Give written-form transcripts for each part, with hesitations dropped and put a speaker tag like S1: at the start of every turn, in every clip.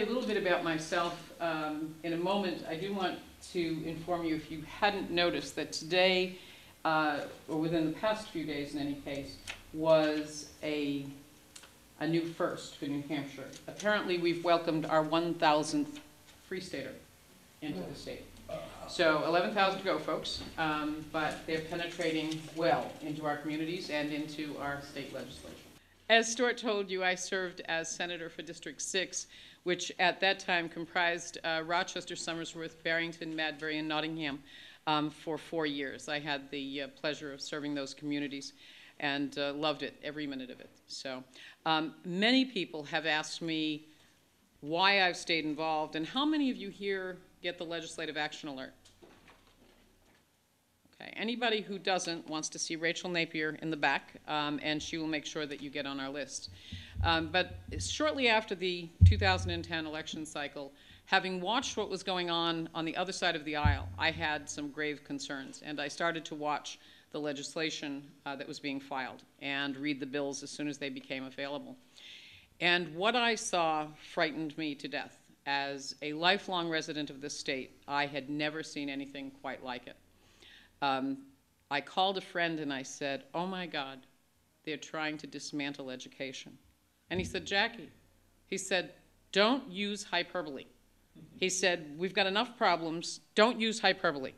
S1: you a little bit about myself in a moment. I do want to inform you, if you hadn't noticed, that today, or within the past few days in any case, was a new first for New Hampshire. Apparently we've welcomed our 1,000th Free Stater into the state. So 11,000 to go, folks, but they're penetrating well into our communities and into our state legislature. As Stuart told you, I served as senator for District 6, which at that time comprised Rochester, Somersworth, Barrington, Madbury, and Nottingham for 4 years. I had the pleasure of serving those communities and loved it, every minute of it. So many people have asked me why I've stayed involved, and how many of you here get the Legislative Action Alert? Okay, anybody who doesn't wants to see Rachel Napier in the back, and she will make sure that you get on our list. But shortly after the 2010 election cycle, having watched what was going on the other side of the aisle, I had some grave concerns, and I started to watch the legislation that was being filed and read the bills as soon as they became available. And what I saw frightened me to death. As a lifelong resident of this state, I had never seen anything quite like it. I called a friend and I said, "Oh my God, they're trying to dismantle education." And he said, "Jackie," he said, "don't use hyperbole." He said, "We've got enough problems, don't use hyperbole."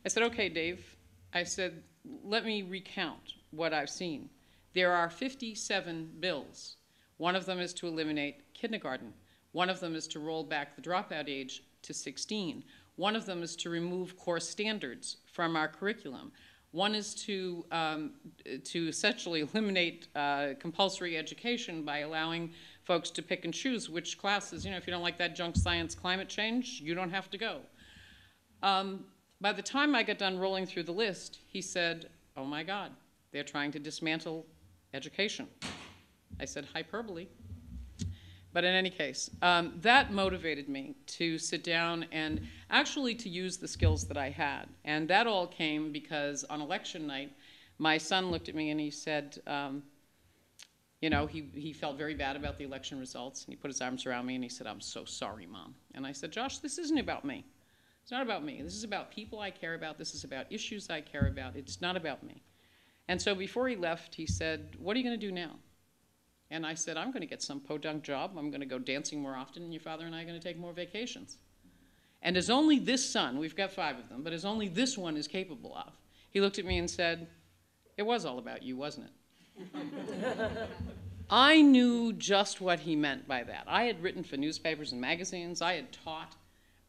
S1: I said, "Okay, Dave." I said, "Let me recount what I've seen. There are 57 bills. One of them is to eliminate kindergarten. One of them is to roll back the dropout age to 16. One of them is to remove core standards from our curriculum. One is to essentially eliminate compulsory education by allowing folks to pick and choose which classes, if you don't like that junk science climate change, you don't have to go. By the time I got done rolling through the list, he said, "Oh my God, they're trying to dismantle education." I said, "Hyperbole." But in any case, that motivated me to sit down and actually to use the skills that I had. And that all came because on election night, my son looked at me and he said, he felt very bad about the election results. And he put his arms around me and he said, "I'm so sorry, Mom." And I said, "Josh, this isn't about me. It's not about me. This is about people I care about. This is about issues I care about. It's not about me." And so before he left, he said, "What are you going to do now?" And I said, "I'm going to get some podunk job. I'm going to go dancing more often, and your father and I are going to take more vacations." And as only this son, we've got 5 of them, but as only this one is capable of, he looked at me and said, "It was all about you, wasn't it?" I knew just what he meant by that. I had written for newspapers and magazines. I had taught.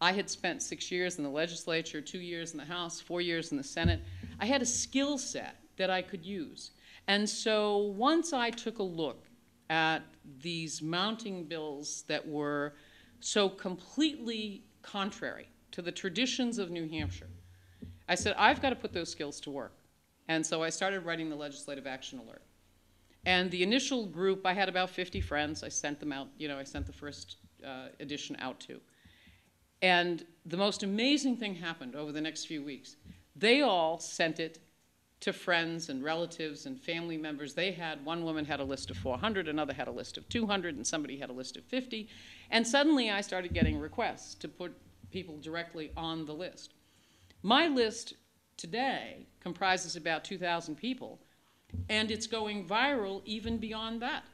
S1: I had spent 6 years in the legislature, 2 years in the House, 4 years in the Senate. I had a skill set that I could use. And so once I took a look at these mounting bills that were so completely contrary to the traditions of New Hampshire, I said, I've got to put those skills to work. And so I started writing the Legislative Action Alert. And the initial group, I had about 50 friends. I sent them out, I sent the first edition out to. And the most amazing thing happened over the next few weeks. They all sent it to friends and relatives and family members. One woman had a list of 400, another had a list of 200, and somebody had a list of 50. And suddenly I started getting requests to put people directly on the list. My list today comprises about 2,000 people, and it's going viral even beyond that,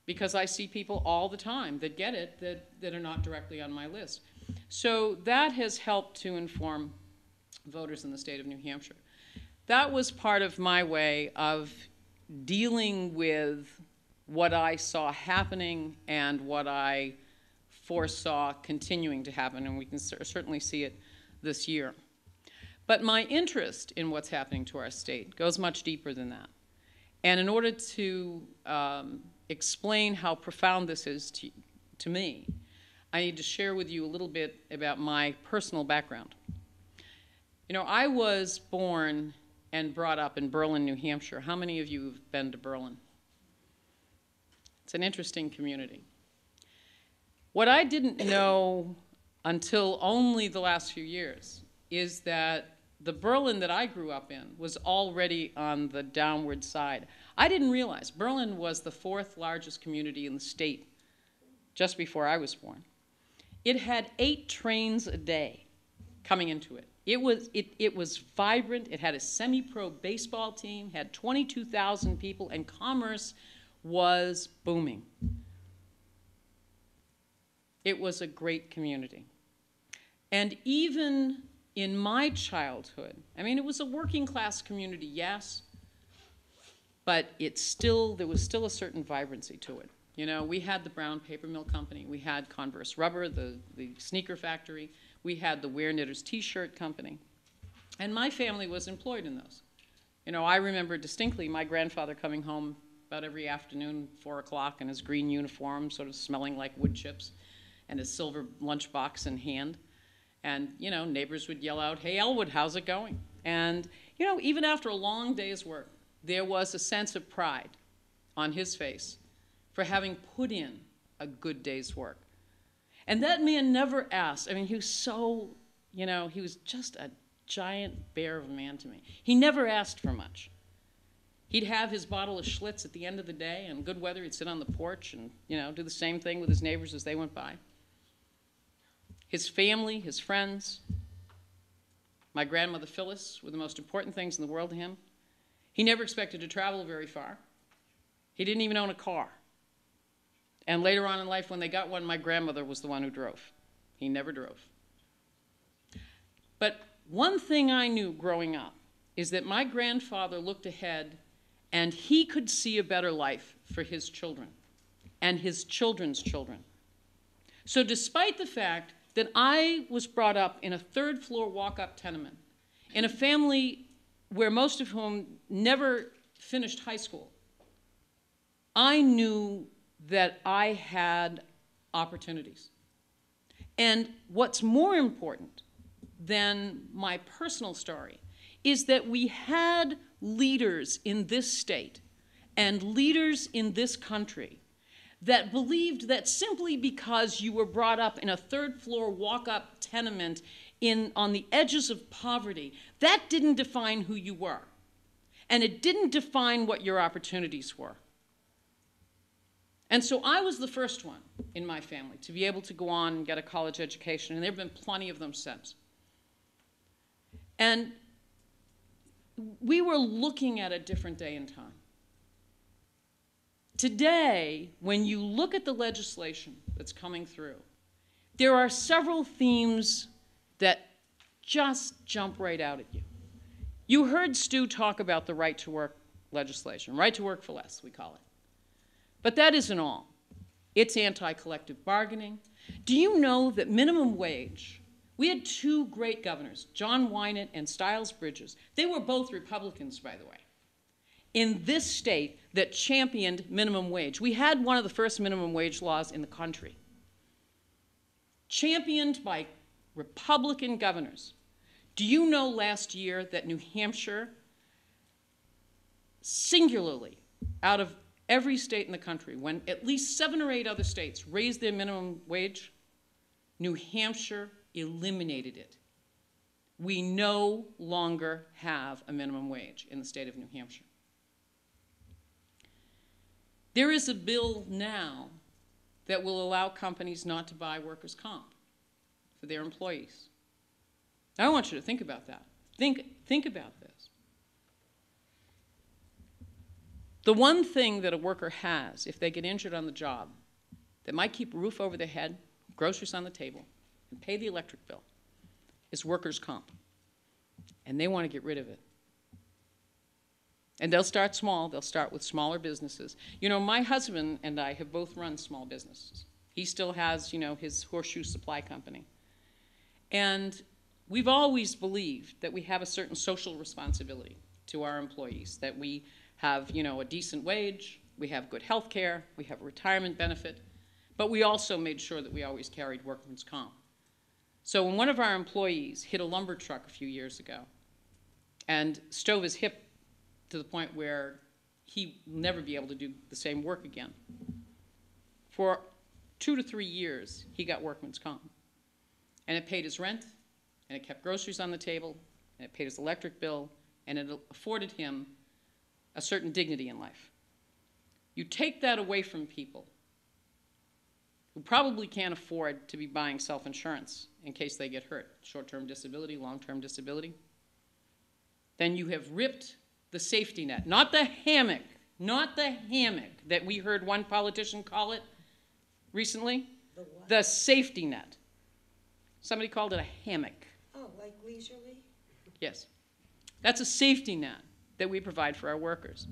S1: because I see people all the time that get it that are not directly on my list. So that has helped to inform voters in the state of New Hampshire. That was part of my way of dealing with what I saw happening and what I foresaw continuing to happen, and we can certainly see it this year. But my interest in what's happening to our state goes much deeper than that. And in order to explain how profound this is to me, I need to share with you a little bit about my personal background. I was born and brought up in Berlin, New Hampshire. How many of you have been to Berlin? It's an interesting community. What I didn't know until only the last few years is that the Berlin that I grew up in was already on the downward side. I didn't realize Berlin was the 4th largest community in the state just before I was born. It had 8 trains a day coming into it. It was vibrant. It had a semi-pro baseball team, had 22,000 people, and commerce was booming. It was a great community. And even in my childhood, I mean, it was a working class community, yes, but there was still a certain vibrancy to it. You know, we had the Brown Paper Mill Company, we had Converse Rubber, the sneaker factory, we had the Wear Knitters T-shirt company, and my family was employed in those. You know, I remember distinctly my grandfather coming home about every afternoon, 4 o'clock, in his green uniform, sort of smelling like wood chips, and his silver lunchbox in hand. And, you know, neighbors would yell out, "Hey, Elwood, how's it going?" And, you know, even after a long day's work, there was a sense of pride on his face for having put in a good day's work. And that man never asked. I mean, he was so, you know, he was just a giant bear of a man to me. He never asked for much. He'd have his bottle of Schlitz at the end of the day, and good weather, he'd sit on the porch and, you know, do the same thing with his neighbors as they went by. His family, his friends, my grandmother Phyllis were the most important things in the world to him. He never expected to travel very far. He didn't even own a car. And later on in life, when they got one, my grandmother was the one who drove. He never drove. But one thing I knew growing up is that my grandfather looked ahead and he could see a better life for his children and his children's children. So despite the fact that I was brought up in a 3rd-floor walk-up tenement, in a family where most of whom never finished high school, I knew that I had opportunities. And what's more important than my personal story is that we had leaders in this state and leaders in this country that believed that simply because you were brought up in a 3rd-floor walk-up tenement on the edges of poverty, that didn't define who you were. And it didn't define what your opportunities were. And so I was the first one in my family to be able to go on and get a college education, and there have been plenty of them since. And we were looking at a different day and time. Today, when you look at the legislation that's coming through, there are several themes that just jump right out at you. You heard Stu talk about the right to work legislation, right to work for less, we call it. But that isn't all. It's anti-collective bargaining. Do you know that minimum wage, we had 2 great governors, John Wynant and Stiles Bridges. They were both Republicans, by the way, in this state that championed minimum wage. We had one of the first minimum wage laws in the country, championed by Republican governors. Do you know last year that New Hampshire, singularly, out of every state in the country, when at least 7 or 8 other states raised their minimum wage, New Hampshire eliminated it. We no longer have a minimum wage in the state of New Hampshire. There is a bill now that will allow companies not to buy workers' comp for their employees. I want you to think about that. Think about this. The one thing that a worker has if they get injured on the job that might keep a roof over their head, groceries on the table, and pay the electric bill is workers' comp. And they want to get rid of it. And they'll start small. They'll start with smaller businesses. You know, my husband and I have both run small businesses. He still has, you know, his horseshoe supply company. And we've always believed that we have a certain social responsibility to our employees, that we have, you know, a decent wage, we have good health care, we have a retirement benefit, but we also made sure that we always carried workman's comp. So when one of our employees hit a lumber truck a few years ago and stove his hip to the point where he will never be able to do the same work again, for 2 to 3 years, he got workman's comp. And it paid his rent, and it kept groceries on the table, and it paid his electric bill, and it afforded him a certain dignity in life. You take that away from people, who probably can't afford to be buying self-insurance in case they get hurt, short-term disability, long-term disability, then you have ripped the safety net, not the hammock that we heard one politician call it recently, the safety net. Somebody called it a hammock.
S2: Oh, like leisurely?
S1: Yes. That's a safety net that we provide for our workers.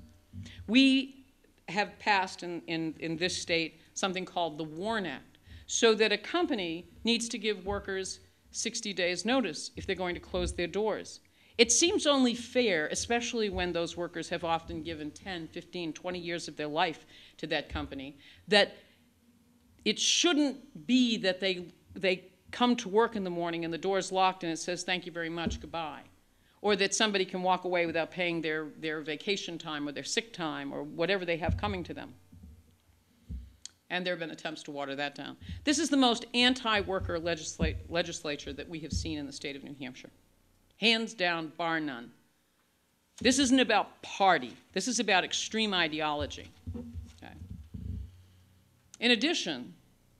S1: We have passed in this state something called the WARN Act, so that a company needs to give workers 60 days notice if they're going to close their doors. It seems only fair, especially when those workers have often given 10, 15, 20 years of their life to that company, that it shouldn't be that they come to work in the morning and the door's locked and it says, thank you very much, goodbye. Or that somebody can walk away without paying their vacation time or their sick time or whatever they have coming to them. And there have been attempts to water that down. This is the most anti-worker legislature that we have seen in the state of New Hampshire. Hands down, bar none. This isn't about party. This is about extreme ideology. Okay. In addition,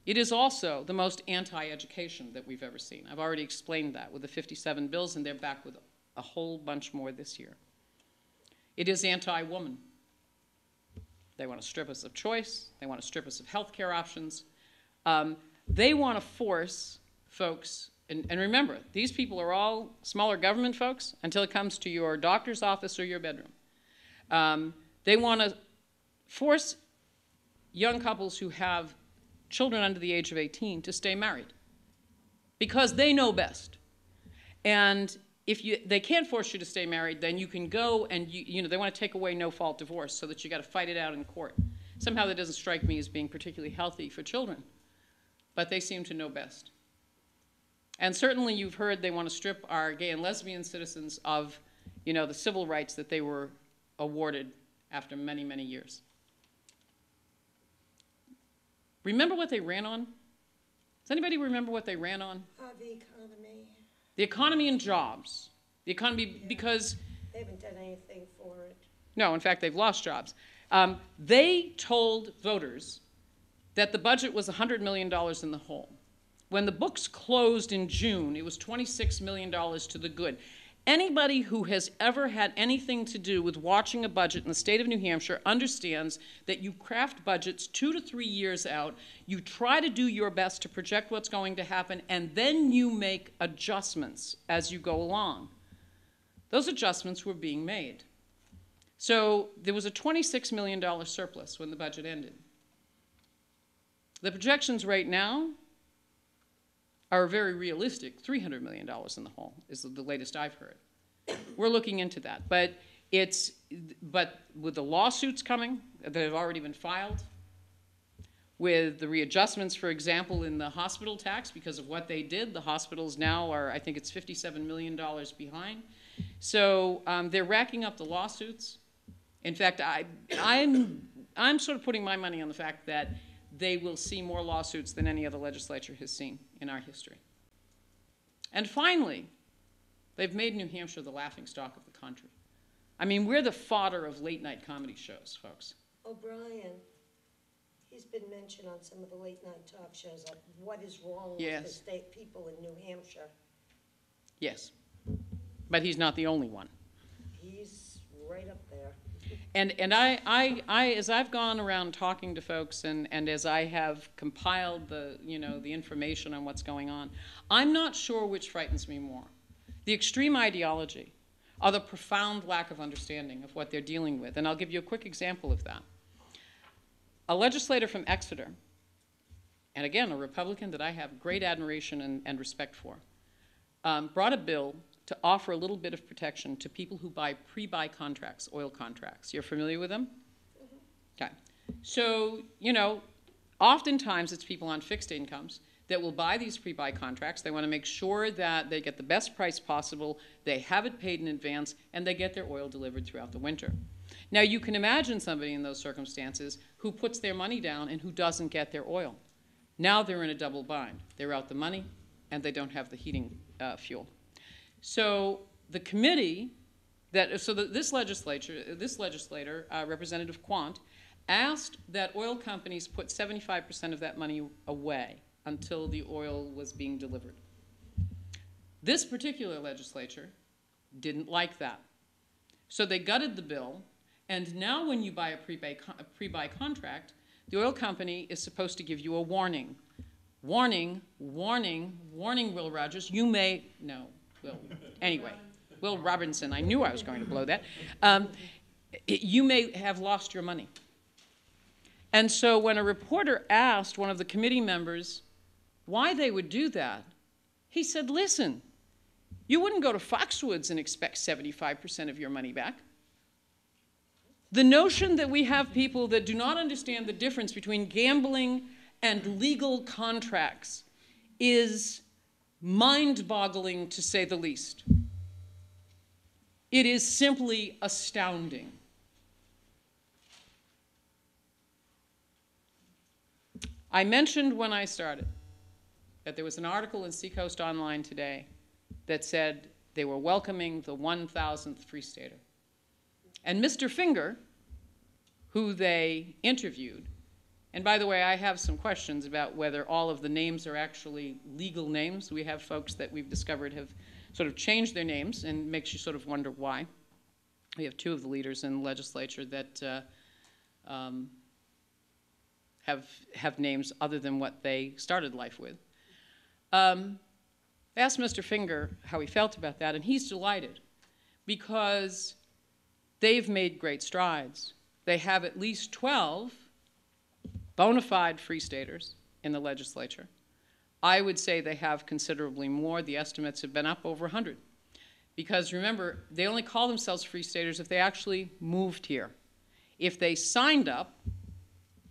S1: it is also the most anti-education that we've ever seen. I've already explained that with the 57 bills, and they're back with a whole bunch more this year. It is anti-woman. They want to strip us of choice. They want to strip us of health care options. They want to force folks, and remember, these people are all smaller government folks until it comes to your doctor's office or your bedroom. They want to force young couples who have children under the age of 18 to stay married because they know best. And if they can't force you to stay married, then you can go and, they want to take away no-fault divorce so that you got to fight it out in court. Somehow that doesn't strike me as being particularly healthy for children, but they seem to know best. And certainly you've heard they want to strip our gay and lesbian citizens of, the civil rights that they were awarded after many, many years. Remember what they ran on? Does anybody remember what they ran on?
S2: The economy.
S1: The economy and jobs. The economy, because...
S2: They haven't done anything for it.
S1: No, in fact, they've lost jobs. They told voters that the budget was $100 million in the hole. When the books closed in June, it was $26 million to the good. Anybody who has ever had anything to do with watching a budget in the state of New Hampshire understands that you craft budgets 2 to 3 years out, you try to do your best to project what's going to happen, and then you make adjustments as you go along. Those adjustments were being made. So there was a $26 million surplus when the budget ended. The projections right now are very realistic. $300 million in the hole is the latest I've heard. We're looking into that. But with the lawsuits coming that have already been filed, with the readjustments, for example, in the hospital tax because of what they did, the hospitals now are, I think it's $57 million behind. So they're racking up the lawsuits. In fact, I'm sort of putting my money on the fact that they will see more lawsuits than any other legislature has seen in our history. And finally, they've made New Hampshire the laughingstock of the country. I mean, we're the fodder of late-night comedy shows, folks.
S2: O'Brien, he's been mentioned on some of the late-night talk shows of what is wrong with the state people in New Hampshire.
S1: Yes, but he's not the only one.
S2: He's right up there.
S1: And I, as I've gone around talking to folks and as I have compiled the information on what's going on, I'm not sure which frightens me more. The extreme ideology or the profound lack of understanding of what they're dealing with. And I'll give you a quick example of that. A legislator from Exeter, and again, a Republican that I have great admiration and respect for, brought a bill to offer a little bit of protection to people who buy pre-buy contracts, oil contracts. You're familiar with them? Mm-hmm. Okay. So, oftentimes it's people on fixed incomes that will buy these pre-buy contracts. They want to make sure that they get the best price possible, they have it paid in advance, and they get their oil delivered throughout the winter. Now, you can imagine somebody in those circumstances who puts their money down and who doesn't get their oil. Now they're in a double bind. They're out the money, and they don't have the heating fuel. So the committee, this legislator, Representative Quant, asked that oil companies put 75% of that money away until the oil was being delivered. This particular legislature didn't like that. So they gutted the bill, and now when you buy a pre-buy contract, the oil company is supposed to give you a warning. Warning, warning, warning, Will Rogers, you may, no, Will, anyway, Will Robinson, I knew I was going to blow that. You may have lost your money. And so when a reporter asked one of the committee members why they would do that, he said, listen, you wouldn't go to Foxwoods and expect 75% of your money back. The notion that we have people that do not understand the difference between gambling and legal contracts is mind-boggling, to say the least. It is simply astounding. I mentioned when I started that there was an article in Seacoast Online today that said they were welcoming the 1,000th Free Stater. And Mr. Finger, who they interviewed, and by the way, I have some questions about whether all of the names are actually legal names. We have folks that we've discovered have sort of changed their names, and makes you sort of wonder why. We have two of the leaders in the legislature that have names other than what they started life with. I asked Mr. Finger how he felt about that, and he's delighted because they've made great strides. They have at least 12 bona fide Free Staters in the legislature. I would say they have considerably more. The estimates have been up over 100. Because remember, they only call themselves Free Staters if they actually moved here. If they signed up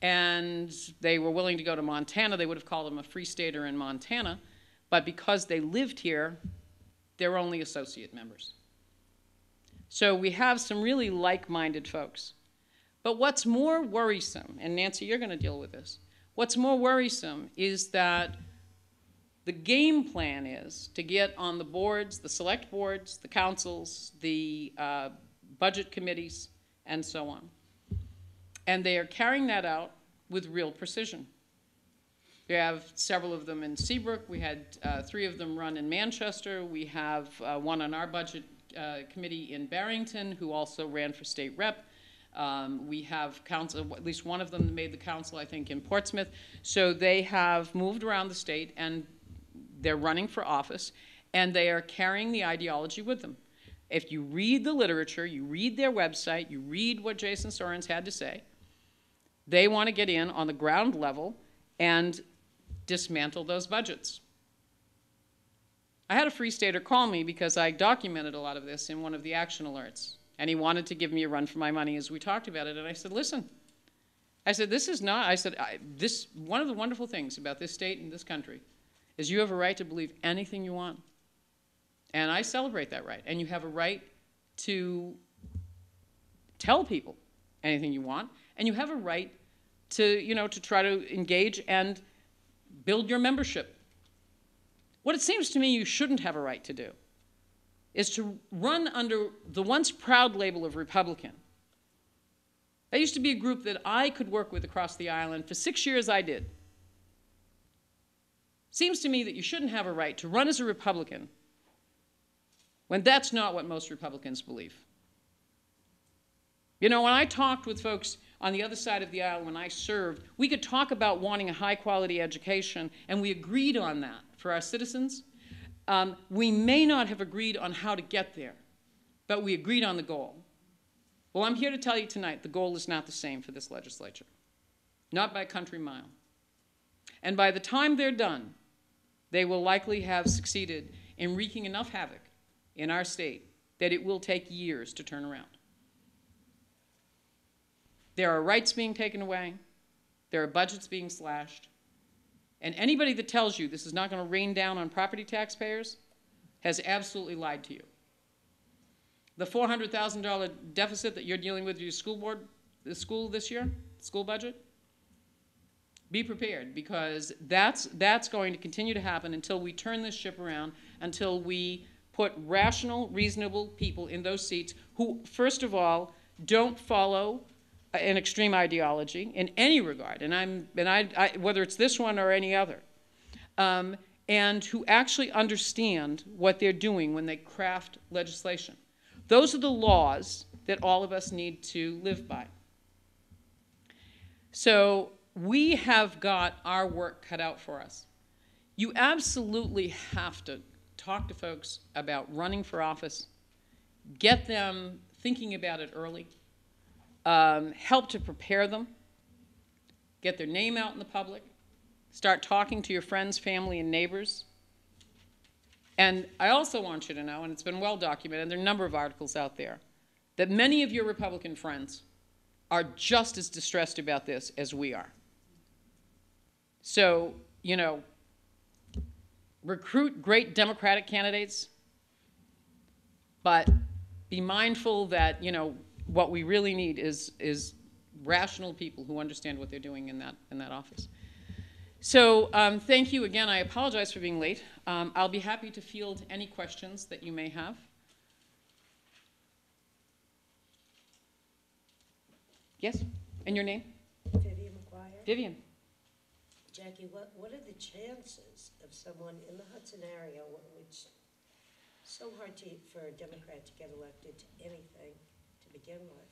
S1: and they were willing to go to Montana, they would have called them a Free Stater in Montana. But because they lived here, they're only associate members. So we have some really like-minded folks. But what's more worrisome, and Nancy, you're going to deal with this, what's more worrisome is that the game plan is to get on the boards, the select boards, the councils, the budget committees, and so on. And they are carrying that out with real precision. We have several of them in Seabrook. We had 3 of them run in Manchester. We have one on our budget committee in Barrington who also ran for state rep. We have council, at least one of them made the council, I think, in Portsmouth. So they have moved around the state, and they're running for office, and they are carrying the ideology with them. If you read the literature, you read their website, you read what Jason Sorens had to say, they want to get in on the ground level and dismantle those budgets. I had a Free Stater call me because I documented a lot of this in one of the action alerts. And he wanted to give me a run for my money as we talked about it. And I said, listen, I said, this is not, I said, one of the wonderful things about this state and this country is you have a right to believe anything you want. And I celebrate that right. And you have a right to tell people anything you want. And you have a right to, to try to engage and build your membership. What it seems to me you shouldn't have a right to do is to run under the once proud label of Republican. That used to be a group that I could work with across the island. For 6 years I did. Seems to me that you shouldn't have a right to run as a Republican when that's not what most Republicans believe. When I talked with folks on the other side of the aisle when I served, we could talk about wanting a high-quality education, and we agreed on that for our citizens. We may not have agreed on how to get there, but we agreed on the goal. Well, I'm here to tell you tonight the goal is not the same for this legislature, not by a country mile. And by the time they're done, they will likely have succeeded in wreaking enough havoc in our state that it will take years to turn around. There are rights being taken away. There are budgets being slashed. And anybody that tells you this is not going to rain down on property taxpayers has absolutely lied to you. The $400,000 deficit that you're dealing with your school board, the school this year, school budget, be prepared, because that's going to continue to happen until we turn this ship around, until we put rational, reasonable people in those seats who, first of all, don't follow an extreme ideology in any regard, and whether it's this one or any other, and who actually understand what they're doing when they craft legislation. Those are the laws that all of us need to live by. So we have got our work cut out for us. You absolutely have to talk to folks about running for office, get them thinking about it early, help to prepare them, get their name out in the public, start talking to your friends, family, and neighbors. And I also want you to know, and it's been well documented, there are a number of articles out there, that many of your Republican friends are just as distressed about this as we are. So, you know, recruit great Democratic candidates, but be mindful that, you know, what we really need is rational people who understand what they're doing in that office. So thank you again. I apologize for being late. I'll be happy to field any questions that you may have. Yes? And your name?
S2: Vivian McGuire.
S1: Vivian.
S2: Jackie, what are the chances of someone in the Hudson area, which is so hard for a Democrat to get elected to anything to begin with,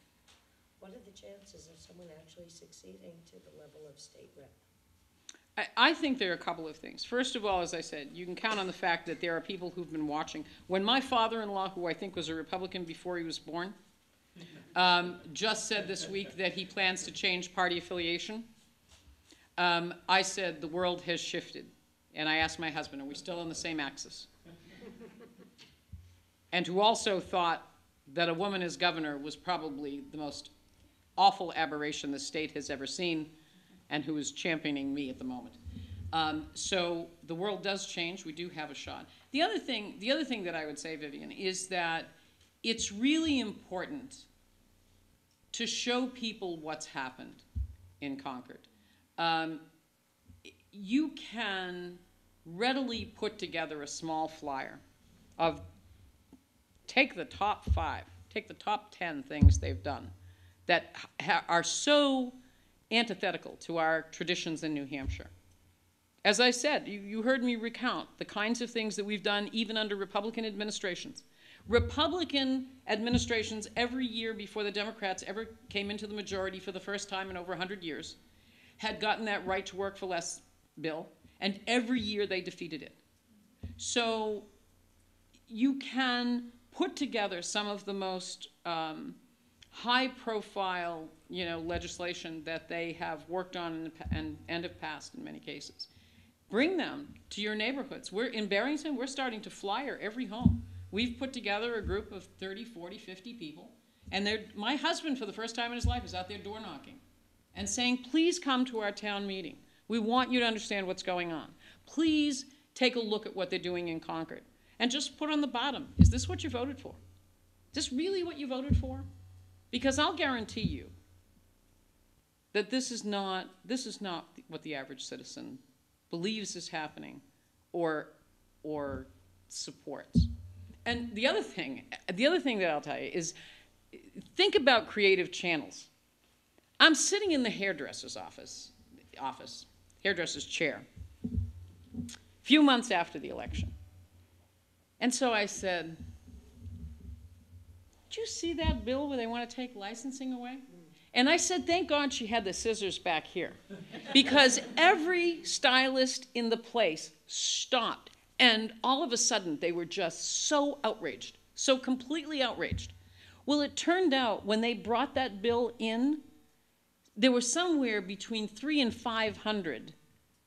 S2: what are the chances of someone actually succeeding to the level of state rep?
S1: I think there are a couple of things. First of all, as I said, you can count on the fact that there are people who've been watching. When my father-in-law, who I think was a Republican before he was born, just said this week that he plans to change party affiliation, I said the world has shifted. And I asked my husband, are we still on the same axis? And who also thought that a woman as governor was probably the most awful aberration the state has ever seen, and who is championing me at the moment. So the world does change. We do have a shot. The other thing that I would say, Vivian, is that it's really important to show people what's happened in Concord. You can readily put together a small flyer of take the top 5, take the top 10 things they've done that are so antithetical to our traditions in New Hampshire. As I said, you heard me recount the kinds of things that we've done even under Republican administrations. Republican administrations every year before the Democrats ever came into the majority for the first time in over 100 years had gotten that right to work for less bill, and every year they defeated it. So you can put together some of the most high-profile, you know, legislation that they have worked on and have passed in many cases. Bring them to your neighborhoods. In Barrington, we're starting to flyer every home. We've put together a group of 30, 40, 50 people, and my husband, for the first time in his life, is out there door knocking and saying, please come to our town meeting. We want you to understand what's going on. Please take a look at what they're doing in Concord. And just put on the bottom, is this what you voted for? Is this really what you voted for? Because I'll guarantee you that this is not what the average citizen believes is happening or supports. And the other thing that I'll tell you is, think about creative channels. I'm sitting in the hairdresser's hairdresser's chair, a few months after the election. And so I said, did you see that bill where they want to take licensing away? And I said, thank God she had the scissors back here, because every stylist in the place stopped, and all of a sudden they were just so outraged, so completely outraged. Well, it turned out when they brought that bill in, there were somewhere between 300 and 500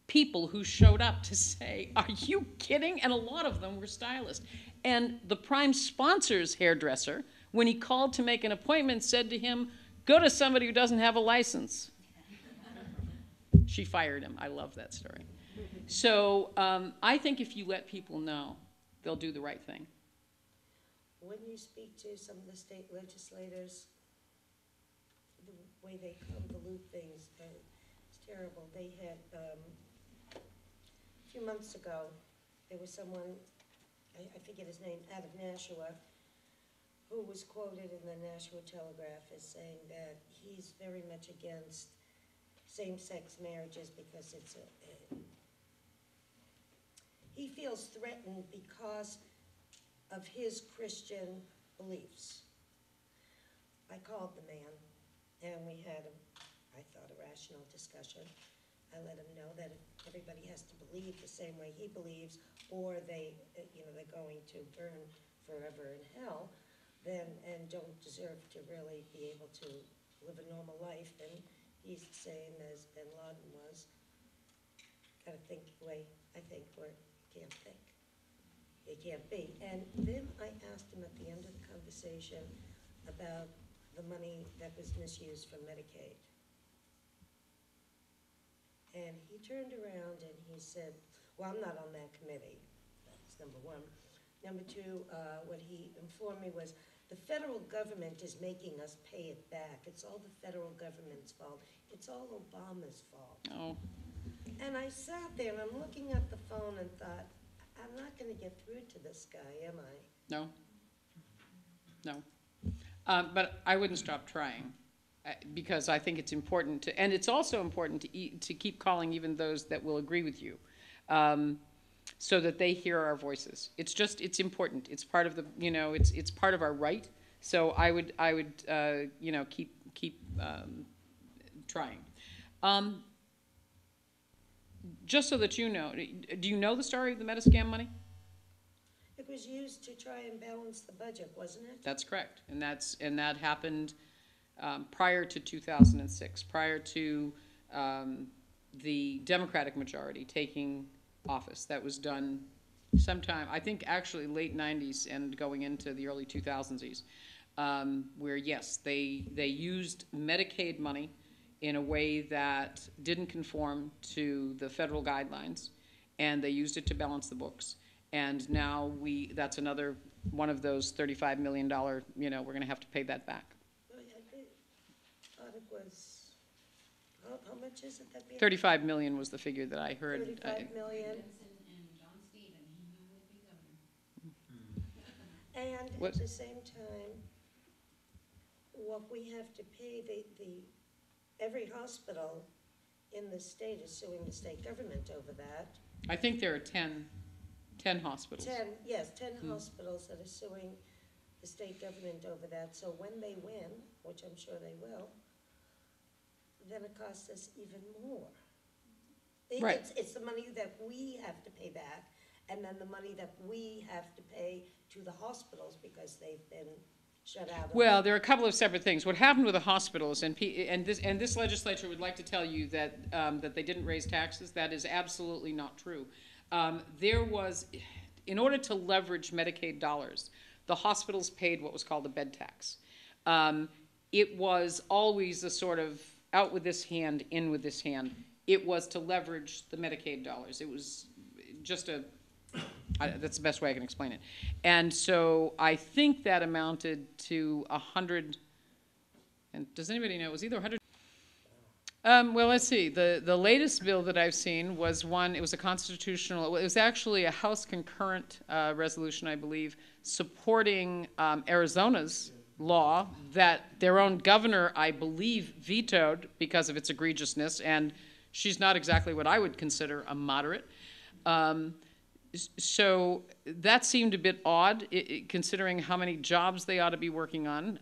S1: people who showed up to say, are you kidding? And a lot of them were stylists. And the prime sponsor's hairdresser, when he called to make an appointment, said to him, go to somebody who doesn't have a license. She fired him. I love that story. So I think if you let people know, they'll do the right thing.
S2: When you speak to some of the state legislators, the way they convolute things, it's terrible. They had, a few months ago, there was someone, I forget his name, out of Nashua, who was quoted in the Nashua Telegraph as saying that he's very much against same-sex marriages because he feels threatened because of his Christian beliefs. I called the man, and we had I thought, a rational discussion. I let him know that if everybody has to believe the same way he believes, or they're going to burn forever in hell, and don't deserve to really be able to live a normal life, then he's the same as Bin Laden was. Gotta think the way I think, or you can't think. It can't be. And then I asked him at the end of the conversation about the money that was misused from Medicaid. And he turned around and he said, well, I'm not on that committee. That's number one. Number two, what he informed me was, the federal government is making us pay it back. It's all the federal government's fault. It's all Obama's fault.
S1: Oh.
S2: And I sat there and I'm looking at the phone and thought, I'm not going to get through to this guy, am I?
S1: No. No. But I wouldn't stop trying, because I think it's important to, and it's also important to keep calling even those that will agree with you, so that they hear our voices. It's important. It's part of the, it's part of our right. So I would keep trying. Just so that you know, do you know the story of the Metascam money?
S2: It was used to try and balance the budget, wasn't it?
S1: That's correct, and that happened prior to 2006, prior to the Democratic majority taking office. That was done sometime, I think actually late 90s and going into the early 2000s, where yes, they used Medicaid money in a way that didn't conform to the federal guidelines, and they used it to balance the books. And now that's another one of those $35 million, we're going to have to pay that back.
S2: Well, I thought it was, how much is it that we
S1: 35 million was the figure that I heard.
S2: 35 million. And at the same time, what we have to pay, every hospital in the state is suing the state government over that.
S1: I think there are 10 hospitals.
S2: 10 hospitals that are suing the state government over that. So when they win, which I'm sure they will, then it costs us even more.
S1: Right.
S2: It's the money that we have to pay back, and then the money that we have to pay to the hospitals because they've been shut out.
S1: Well, there are a couple of separate things. What happened with the hospitals, and this legislature would like to tell you that that they didn't raise taxes. That is absolutely not true. There was, in order to leverage Medicaid dollars, the hospitals paid what was called a bed tax. It was always a sort of out with this hand, in with this hand. It was to leverage the Medicaid dollars. It was just that's the best way I can explain it. And so I think that amounted to 100, and does anybody know, it was either 100, well, let's see. The latest bill that I've seen was it was a constitutional, it was actually a House concurrent resolution, I believe, supporting Arizona's law that their own governor, I believe, vetoed because of its egregiousness, and she's not exactly what I would consider a moderate. So that seemed a bit odd, considering how many jobs they ought to be working on,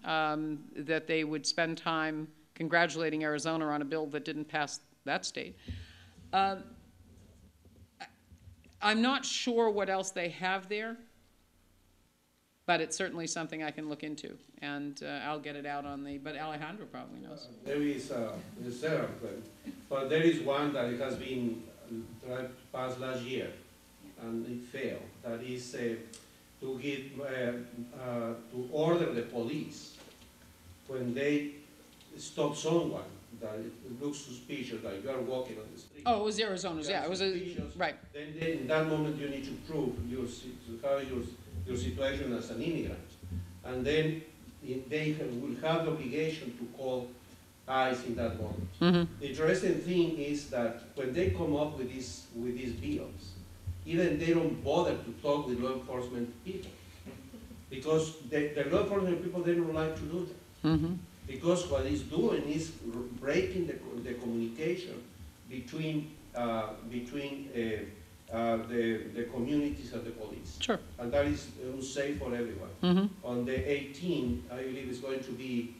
S1: that they would spend time congratulating Arizona on a bill that didn't pass that state. I'm not sure what else they have there, but it's certainly something I can look into, and I'll get it out on but Alejandro probably knows.
S3: There is several, but there is one that has been passed last year, and it failed. That is to order the police when they stop someone that it looks suspicious, like you are walking on the street.
S1: Oh, it was Arizona's, yeah, it was right.
S3: Then in that moment you need to prove your situation as an immigrant, and then they will have the obligation to call ICE in that moment.
S1: Mm-hmm.
S3: The interesting thing is that when they come up with these bills, even they don't bother to talk with law enforcement people. because the law enforcement people, they don't like to do that.
S1: Mm-hmm.
S3: Because what it's doing is breaking the communication between the communities and the police.
S1: Sure.
S3: And that is unsafe for everyone.
S1: Mm-hmm.
S3: On the 18th, I believe is going to be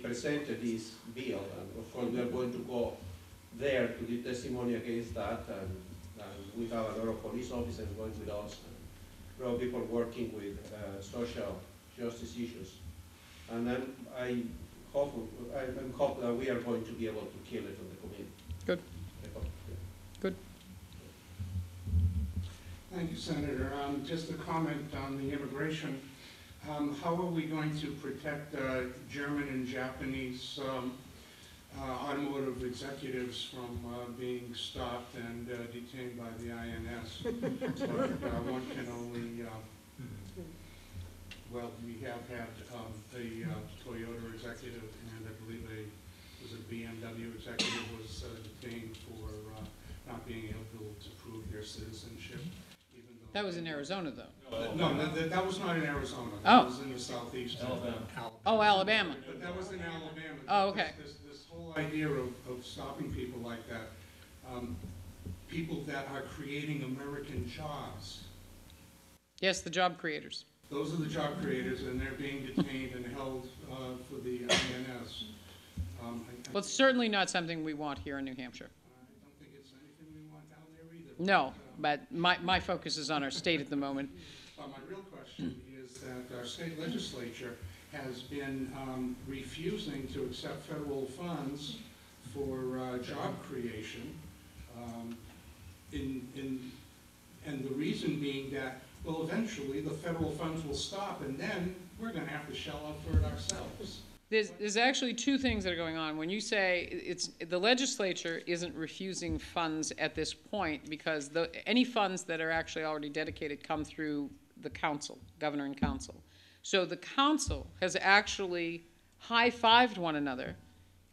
S3: presented this bill, and of course we are going to go there to give testimony against that, and we have a lot of police officers going with us, and a lot of people working with social justice issues. And I'm hopeful that we are going to be able to kill it on the community.
S1: Good.
S3: I hope, yeah.
S1: Good.
S4: Thank you, Senator. Just a comment on the immigration. How are we going to protect German and Japanese automotive executives from being stopped and detained by the INS? But one can only, well, we have had a Toyota executive, and I believe a BMW executive was detained for not being able to prove their citizenship.
S1: That was in Arizona, though.
S4: No, that was not in Arizona.
S1: Oh.
S4: That was in the southeast.
S5: Alabama.
S1: Oh, Alabama.
S4: But that was in Alabama.
S1: Oh, okay.
S4: This whole idea of stopping people like that, people that are creating American jobs,
S1: Yes, the job creators.
S4: those are the job creators, and they're being detained and held for the INS.
S1: Well, it's certainly not something we want here in New Hampshire.
S4: I don't think it's anything we want down there either.
S1: No, but my focus is on our state at the moment.
S4: My real question is that our state legislature has been refusing to accept federal funds for job creation, and the reason being that, well, eventually the federal funds will stop, and then we're going to have to shell out for it ourselves.
S1: There's actually two things that are going on. When you say the legislature isn't refusing funds at this point, because any funds that are actually already dedicated come through the council, governor and council. So the council has actually high-fived one another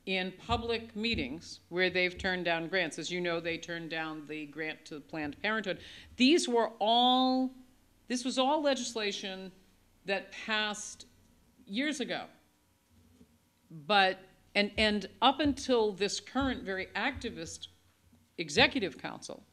S1: in public meetings where they've turned down grants. As you know, they turned down the grant to Planned Parenthood. This was all legislation that passed years ago. But, and up until this current very activist executive council,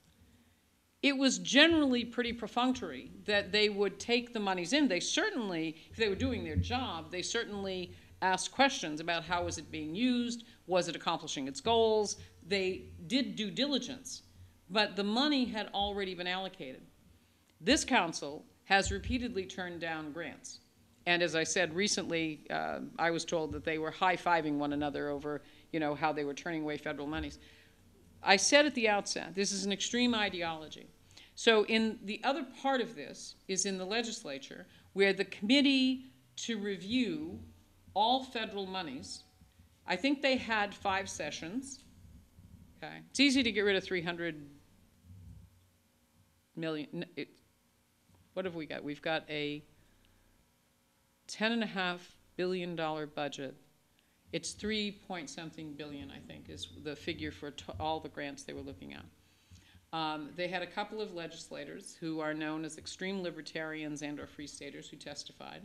S1: it was generally pretty perfunctory that they would take the monies in. They certainly, if they were doing their job, they certainly asked questions about how was it being used, was it accomplishing its goals. They did due diligence, but the money had already been allocated. This council has repeatedly turned down grants. And as I said recently, I was told that they were high-fiving one another over, how they were turning away federal monies. I said at the outset, this is an extreme ideology. So in the other part of this is in the legislature, where the committee to review all federal monies, I think they had 5 sessions. Okay, it's easy to get rid of 300 million. What have we got? We've got a $10.5 billion budget. It's 3-point-something billion, I think, is the figure for all the grants they were looking at. They had a couple of legislators who are known as extreme libertarians and/or free staters who testified.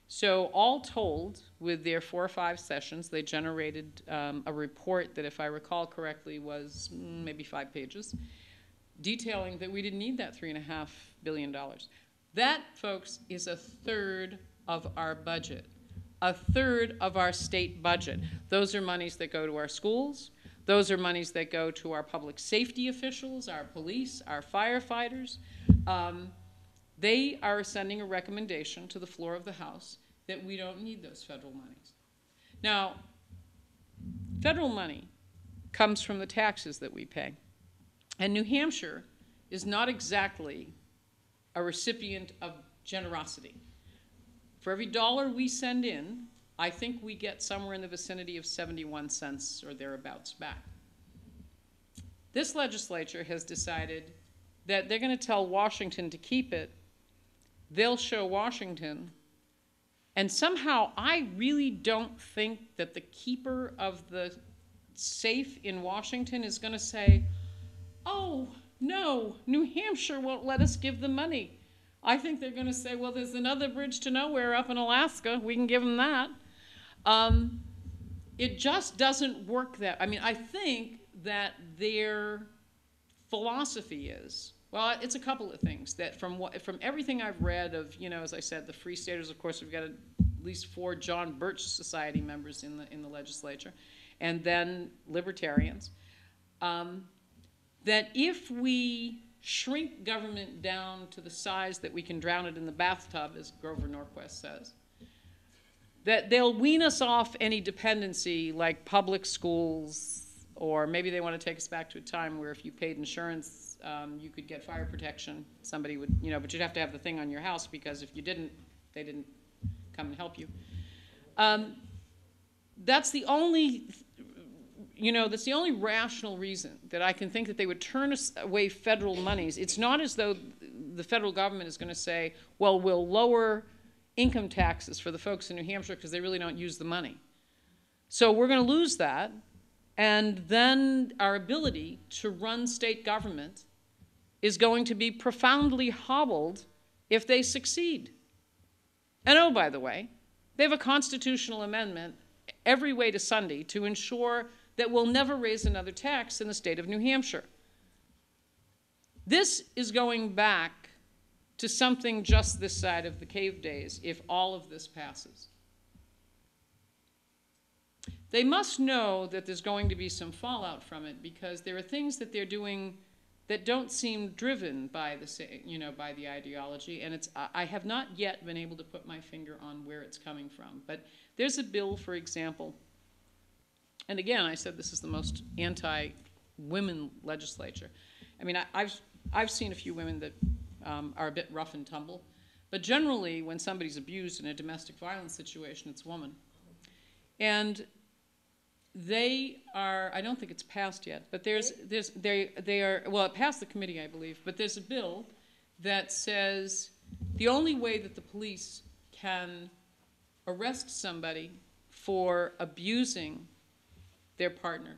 S1: So all told, with their 4 or 5 sessions, they generated a report that, if I recall correctly, was maybe 5 pages, detailing that we didn't need that $3.5 billion. That, folks, is a third of our budget, a third of our state budget. Those are monies that go to our schools. Those are monies that go to our public safety officials, our police, our firefighters. They are sending a recommendation to the floor of the House that we don't need those federal monies. Now, federal money comes from the taxes that we pay. And New Hampshire is not exactly a recipient of generosity. For every dollar we send in, I think we get somewhere in the vicinity of 71 cents or thereabouts back. This legislature has decided that they're going to tell Washington to keep it. They'll show Washington. And somehow I really don't think that the keeper of the safe in Washington is going to say, oh, no, New Hampshire won't let us give the money. I think they're going to say, well, there's another bridge to nowhere up in Alaska. We can give them that. It just doesn't work that. I mean, I think that their philosophy is, well, it's a couple of things. That from everything I've read of, you know, as I said, the Free Staters, of course, we've got at least 4 John Birch Society members in the legislature, and then libertarians. That if we shrink government down to the size that we can drown it in the bathtub, as Grover Norquist says, that they'll wean us off any dependency like public schools, or maybe they want to take us back to a time where if you paid insurance, you could get fire protection. Somebody would, you know, but you'd have to have the thing on your house, because if you didn't, they didn't come and help you. That's the only, you know, that's the only rational reason that I can think that they would turn away federal monies. It's not as though the federal government is going to say, well, we'll lower income taxes for the folks in New Hampshire because they really don't use the money. So we're going to lose that, and then our ability to run state government is going to be profoundly hobbled if they succeed. And oh, by the way, they have a constitutional amendment every way to Sunday to ensure that we'll never raise another tax in the state of New Hampshire. This is going back to something just this side of the cave days if all of this passes. They must know that there's going to be some fallout from it, because there are things that they're doing that don't seem driven by the, you know, by the ideology, and it's, I have not yet been able to put my finger on where it's coming from. But there's a bill, for example, and again, I said this is the most anti-women legislature. I mean, I've seen a few women that are a bit rough and tumble, but generally when somebody's abused in a domestic violence situation, it's a woman. And they are, I don't think it's passed yet, but they are, well, it passed the committee, I believe, but there's a bill that says the only way that the police can arrest somebody for abusing their partner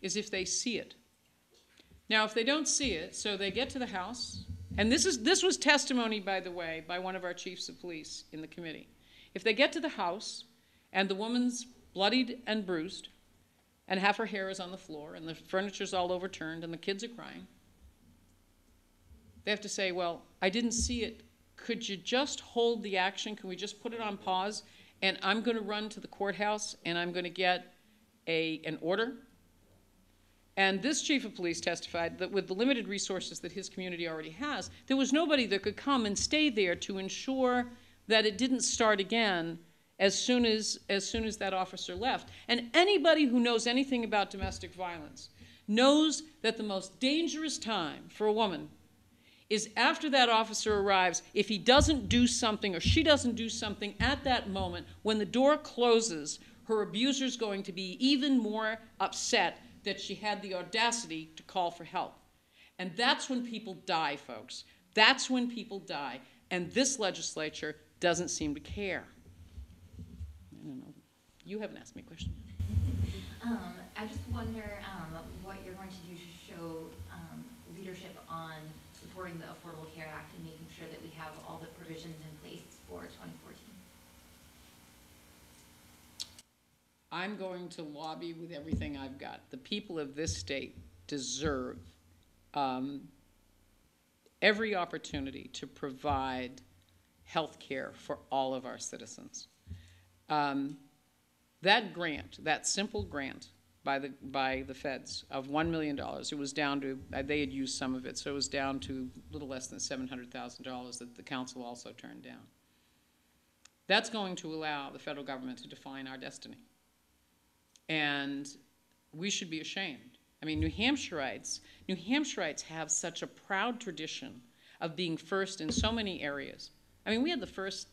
S1: is if they see it. Now, if they don't see it, so they get to the house, and this was testimony, by the way, by one of our chiefs of police in the committee. If they get to the house and the woman's bloodied and bruised and half her hair is on the floor and the furniture's all overturned and the kids are crying, they have to say, well, I didn't see it. Could you just hold the action? Can we just put it on pause? And I'm going to run to the courthouse and I'm going to get an order. And this chief of police testified that with the limited resources that his community already has, there was nobody that could come and stay there to ensure that it didn't start again as soon as that officer left. And anybody who knows anything about domestic violence knows that the most dangerous time for a woman is after that officer arrives. If he doesn't do something or she doesn't do something at that moment, when the door closes, her abuser's going to be even more upset that she had the audacity to call for help. And that's when people die, folks. That's when people die. And this legislature doesn't seem to care. I don't know. You haven't asked me a question.
S5: I just wonder what you're going to do to show leadership on supporting the Affordable Care Act and making sure that we have all the provisions in place for 2014.
S1: I'm going to lobby with everything I've got. The people of this state deserve every opportunity to provide health care for all of our citizens. That grant, that simple grant by the feds of $1 million, it was down to, they had used some of it, so it was down to a little less than $700,000 that the council also turned down. That's going to allow the federal government to define our destiny. And we should be ashamed. I mean, New Hampshireites have such a proud tradition of being first in so many areas. I mean, we had the first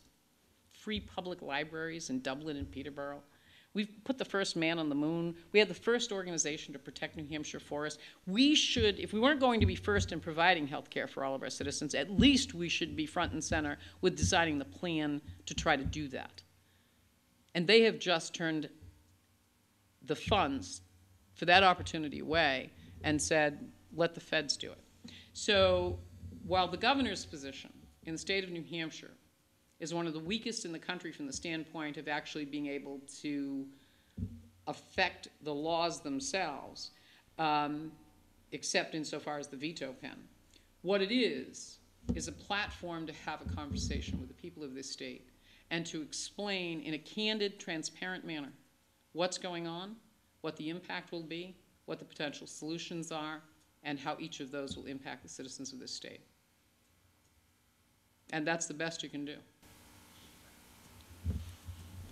S1: free public libraries in Dublin and Peterborough. We've put the first man on the moon. We had the first organization to protect New Hampshire forests. We should, if we weren't going to be first in providing health care for all of our citizens, at least we should be front and center with designing the plan to try to do that. And they have just turned the funds for that opportunity away and said, let the feds do it. So while the governor's position in the state of New Hampshire is one of the weakest in the country from the standpoint of actually being able to affect the laws themselves, except insofar as the veto pen. What it is a platform to have a conversation with the people of this state and to explain in a candid, transparent manner what's going on, what the impact will be, what the potential solutions are, and how each of those will impact the citizens of this state. And that's the best you can do.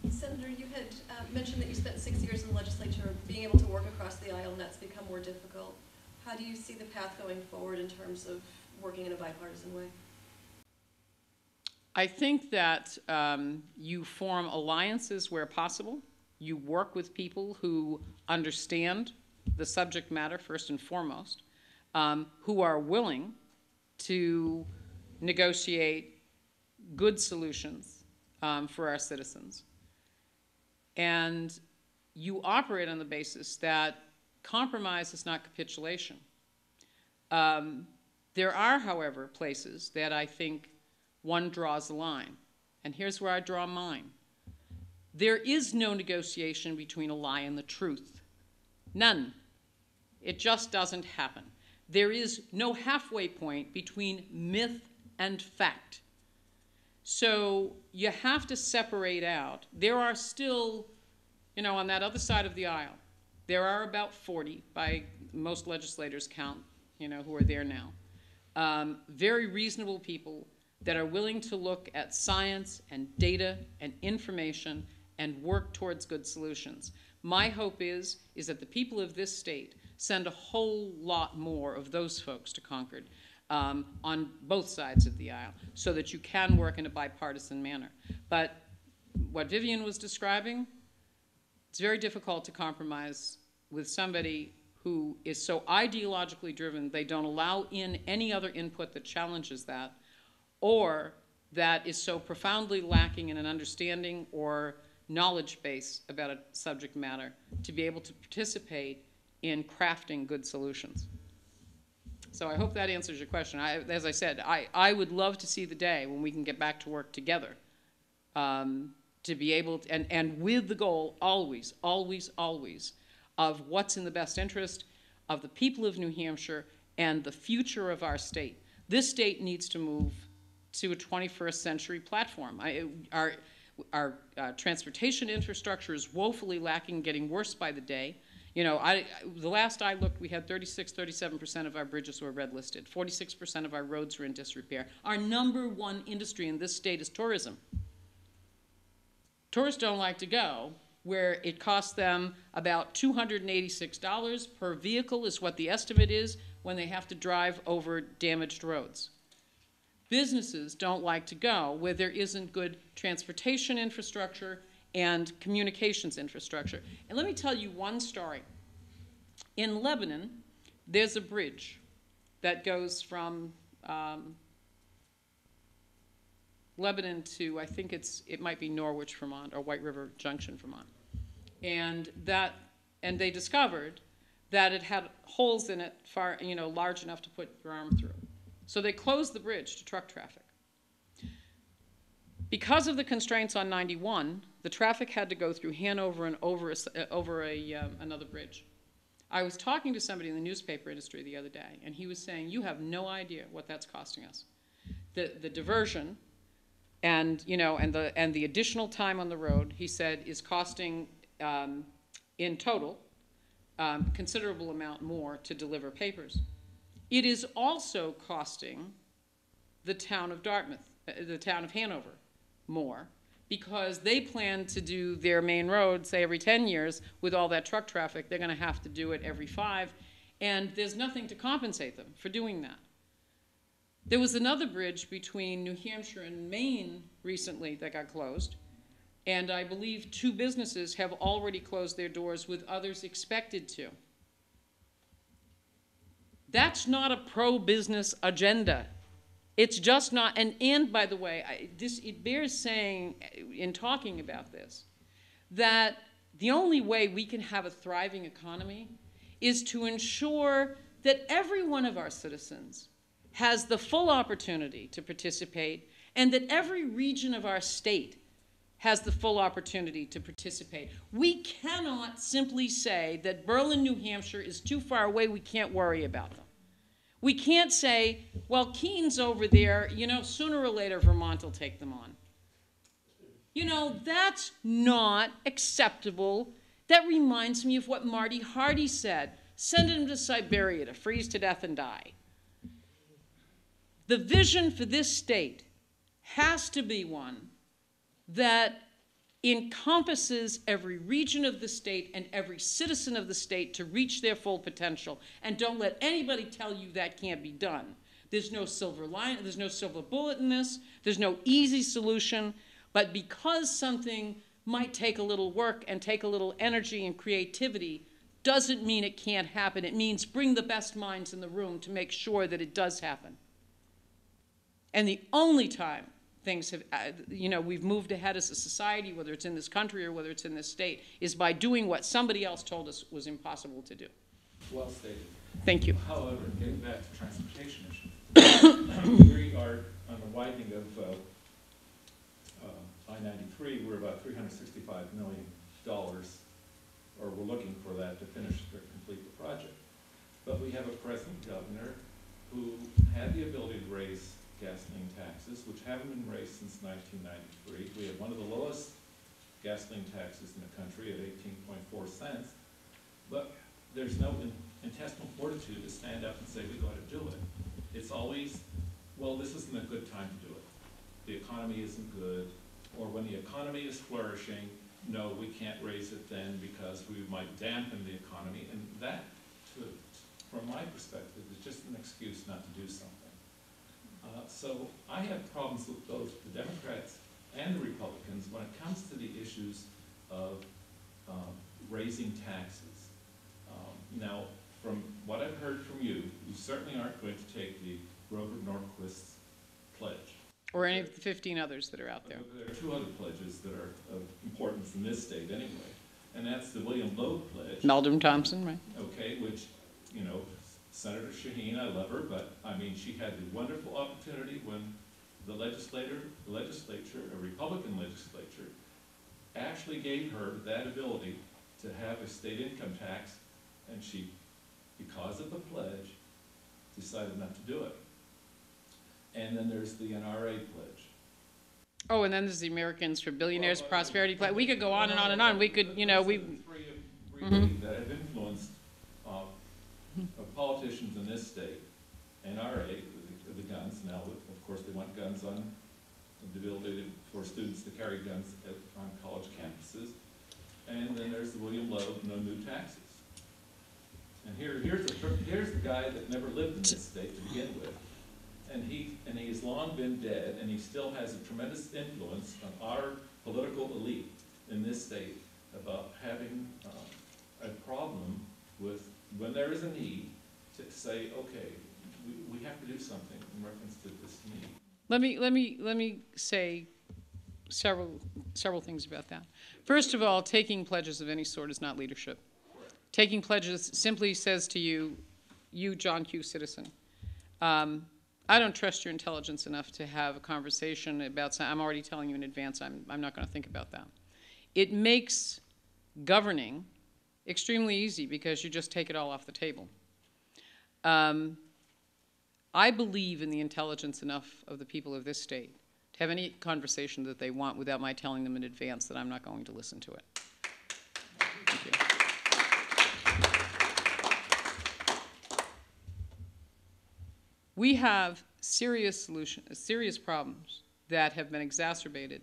S6: Senator, you had mentioned that you spent 6 years in the legislature being able to work across the aisle, and that's become more difficult. How do you see the path going forward in terms of working in a bipartisan way?
S1: I think that you form alliances where possible. You work with people who understand the subject matter first and foremost, who are willing to negotiate good solutions for our citizens. And you operate on the basis that compromise is not capitulation. There are, however, places that I think one draws a line. And here's where I draw mine. There is no negotiation between a lie and the truth. None. It just doesn't happen. There is no halfway point between myth and fact. So you have to separate out. There are still, you know, on that other side of the aisle, there are about 40, by most legislators count, you know, who are there now. Very reasonable people that are willing to look at science and data and information and work towards good solutions. My hope is that the people of this state send a whole lot more of those folks to Concord on both sides of the aisle so that you can work in a bipartisan manner. But what Vivian was describing, it's very difficult to compromise with somebody who is so ideologically driven they don't allow in any other input that challenges that, or that is so profoundly lacking in an understanding or knowledge base about a subject matter to be able to participate in crafting good solutions. So I hope that answers your question. As I said, I would love to see the day when we can get back to work together to be able to, and with the goal always, always, always of what's in the best interest of the people of New Hampshire and the future of our state. This state needs to move to a 21st century platform. Our transportation infrastructure is woefully lacking, getting worse by the day. You know, the last I looked, we had 37% of our bridges were red listed. 46% of our roads were in disrepair. Our #1 industry in this state is tourism. Tourists don't like to go where it costs them about $286 per vehicle is what the estimate is when they have to drive over damaged roads. Businesses don't like to go where there isn't good transportation infrastructure and communications infrastructure. And let me tell you one story. In Lebanon, there's a bridge that goes from Lebanon to, I think it might be Norwich, Vermont, or White River Junction, Vermont. And they discovered that it had holes in it large enough to put your arm through. So they closed the bridge to truck traffic. Because of the constraints on 91, the traffic had to go through Hanover and over another bridge. I was talking to somebody in the newspaper industry the other day, and he was saying, "You have no idea what that's costing us. The diversion and the additional time on the road," he said, "is costing in total considerable amount more to deliver papers. It is also costing the town of Dartmouth, the town of Hanover, more, because they plan to do their main road, say, every 10 years. With all that truck traffic, they're going to have to do it every 5, and there's nothing to compensate them for doing that." There was another bridge between New Hampshire and Maine recently that got closed, and I believe 2 businesses have already closed their doors, with others expected to. That's not a pro-business agenda. It's just not, and by the way, it bears saying in talking about this, that the only way we can have a thriving economy is to ensure that every one of our citizens has the full opportunity to participate, and that every region of our state has the full opportunity to participate. We cannot simply say that Berlin, New Hampshire is too far away, we can't worry about them. We can't say, well, Keene's over there, you know, sooner or later Vermont will take them on. You know, that's not acceptable. That reminds me of what Marty Hardy said. Send him to Siberia to freeze to death and die. The vision for this state has to be one that encompasses every region of the state and every citizen of the state to reach their full potential. And don't let anybody tell you that can't be done. There's no silver line, there's no silver bullet in this, there's no easy solution, but because something might take a little work and take a little energy and creativity doesn't mean it can't happen. It means bring the best minds in the room to make sure that it does happen. And the only time things have, you know, we've moved ahead as a society, whether it's in this country or whether it's in this state, is by doing what somebody else told us was impossible to do.
S7: Well stated.
S1: Thank you.
S7: However, getting back to transportation issues, we are on the widening of I-93. We're about $365 million, or we're looking for that to finish or complete the project. But we have a present governor who had the ability to raise gasoline taxes, which haven't been raised since 1993. We have one of the lowest gasoline taxes in the country at 18.4 cents, but there's no intestinal fortitude to stand up and say we got to do it. It's always, well, this isn't a good time to do it. The economy isn't good, or when the economy is flourishing, no, we can't raise it then because we might dampen the economy, and that, from my perspective, is just an excuse not to do something. So I have problems with both the Democrats and the Republicans when it comes to the issues of raising taxes. Now, from what I've heard from you, you certainly aren't going to take the Grover Norquist's pledge.
S1: Or any of the 15 others that are out there.
S7: There are two other pledges that are of importance in this state anyway, and that's the William Loeb pledge.
S1: Meldrum Thompson, right?
S7: Okay, which, you know, Senator Shaheen, I love her, but I mean, she had the wonderful opportunity when the legislature, a Republican legislature, actually gave her that ability to have a state income tax, and she, because of the pledge, decided not to do it. And then there's the NRA pledge.
S1: Oh, and then there's the Americans for Billionaires Prosperity Pledge. We could go on and on and on. We could, you know, we...
S7: That have influenced politicians in this state, NRA, the guns. Now, of course, they want guns on the ability for students to carry guns on college campuses. And then there's the William Loeb, no new taxes. And here's the guy that never lived in this state to begin with. And he has long been dead, and he still has a tremendous influence on our political elite in this state about having a problem with when there is a need to say, okay, we have to do something in reference to this need.
S1: Let me say several things about that. First of all, taking pledges of any sort is not leadership. Taking pledges simply says to you, John Q. citizen, I don't trust your intelligence enough to have a conversation about something. I'm already telling you in advance I'm not going to think about that. It makes governing extremely easy because you just take it all off the table. I believe in the intelligence enough of the people of this state to have any conversation that they want without my telling them in advance that I'm not going to listen to it. Thank you. We have serious problems that have been exacerbated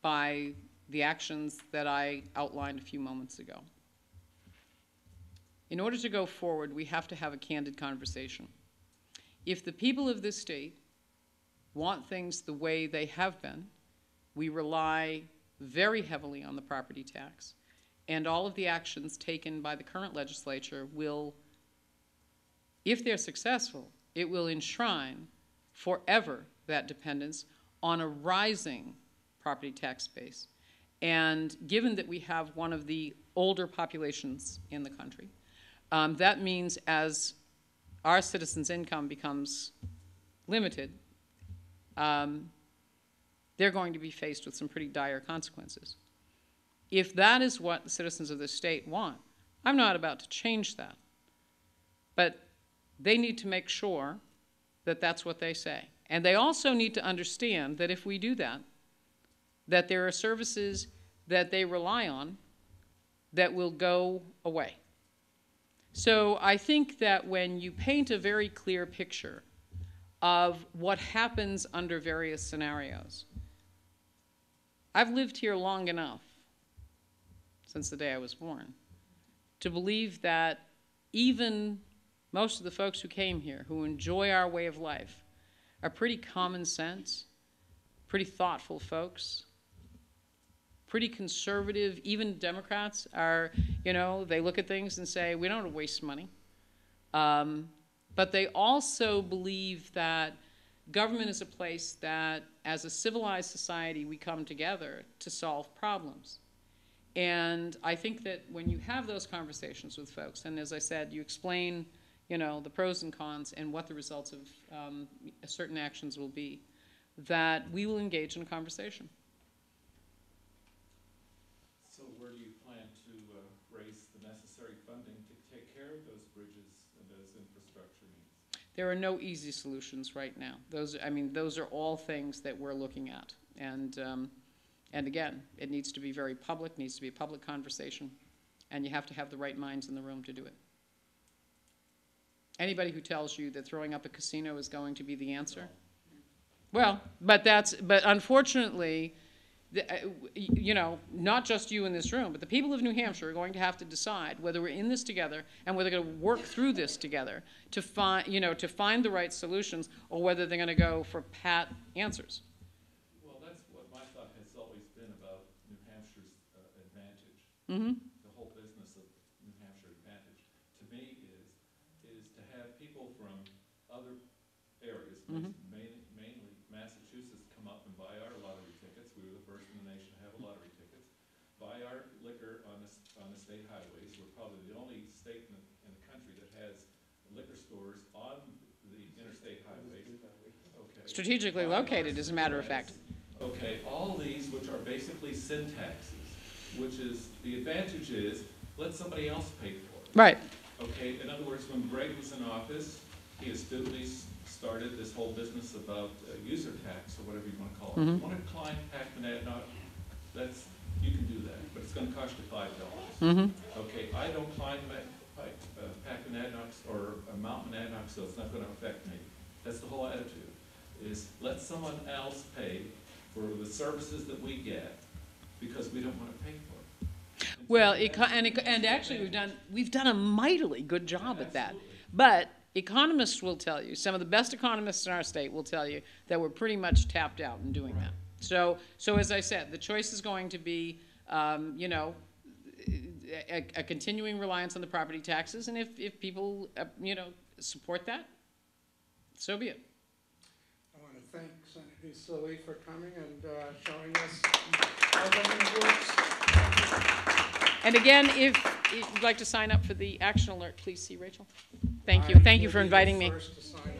S1: by the actions that I outlined a few moments ago. In order to go forward, we have to have a candid conversation. If the people of this state want things the way they have been, we rely very heavily on the property tax, and all of the actions taken by the current legislature will, if they're successful, it will enshrine forever that dependence on a rising property tax base. And given that we have one of the older populations in the country, that means as our citizens' income becomes limited, they're going to be faced with some pretty dire consequences. If that is what the citizens of this state want, I'm not about to change that. But they need to make sure that that's what they say. And they also need to understand that if we do that, that there are services that they rely on that will go away. So I think that when you paint a very clear picture of what happens under various scenarios, I've lived here long enough, since the day I was born, to believe that even most of the folks who came here, who enjoy our way of life, are pretty common sense, pretty thoughtful folks, pretty conservative. Even Democrats are, you know, they look at things and say, we don't want to waste money. But they also believe that government is a place that, as a civilized society, we come together to solve problems. And I think that when you have those conversations with folks, and as I said, you explain, you know, the pros and cons and what the results of certain actions will be, that we will engage in a conversation.
S7: So where do you plan to raise the necessary funding to take care of those bridges and those infrastructure needs?
S1: There are no easy solutions right now. Those are all things that we're looking at. And again, it needs to be very public, needs to be a public conversation, and you have to have the right minds in the room to do it. Anybody who tells you that throwing up a casino is going to be the answer, well, but unfortunately, you know, not just you in this room, but the people of New Hampshire are going to have to decide whether we're in this together and whether they're going to work through this together to find, you know, to find the right solutions, or whether they're going to go for pat answers.
S7: Well, that's what my thought has always been about New Hampshire's advantage.
S1: Mm-hmm.
S7: The whole business of New Hampshire advantage, to me, is to have people from other areas,
S1: Mm-hmm.
S7: mainly Massachusetts, come up and buy our lottery tickets. We were the first in the nation to have lottery tickets. Buy our liquor on the state highways. We're probably the only state in the country that has liquor stores on the interstate highways. Okay.
S1: Strategically located, as a matter of fact.
S7: Okay, all these, which are basically sin taxes, which is, the advantage is, let somebody else pay for it.
S1: Right.
S7: Okay, in other words, when Greg was in office, he astutely started this whole business about user tax, or whatever you want to call it.
S1: Mm-hmm.
S7: If you want to climb Packman, you can do that, but it's going to cost you $5.
S1: Mm-hmm.
S7: Okay, I don't climb Packman or Mount Monadnock, so it's not going to affect me. That's the whole attitude, is let someone else pay for the services that we get, because we don't want to pay for it.
S1: Well, and actually we've done a mightily good job at that. But economists will tell you, some of the best economists in our state will tell you that we're pretty much tapped out in doing that. So as I said, the choice is going to be, you know, a continuing reliance on the property taxes, and if people, you know, support that, so be it.
S4: I want to thank Senator Cilley for coming and showing us how government works.
S1: And again, if you'd like to sign up for the action alert, please see Rachel. Thank you. Thank you for inviting me.
S4: First to sign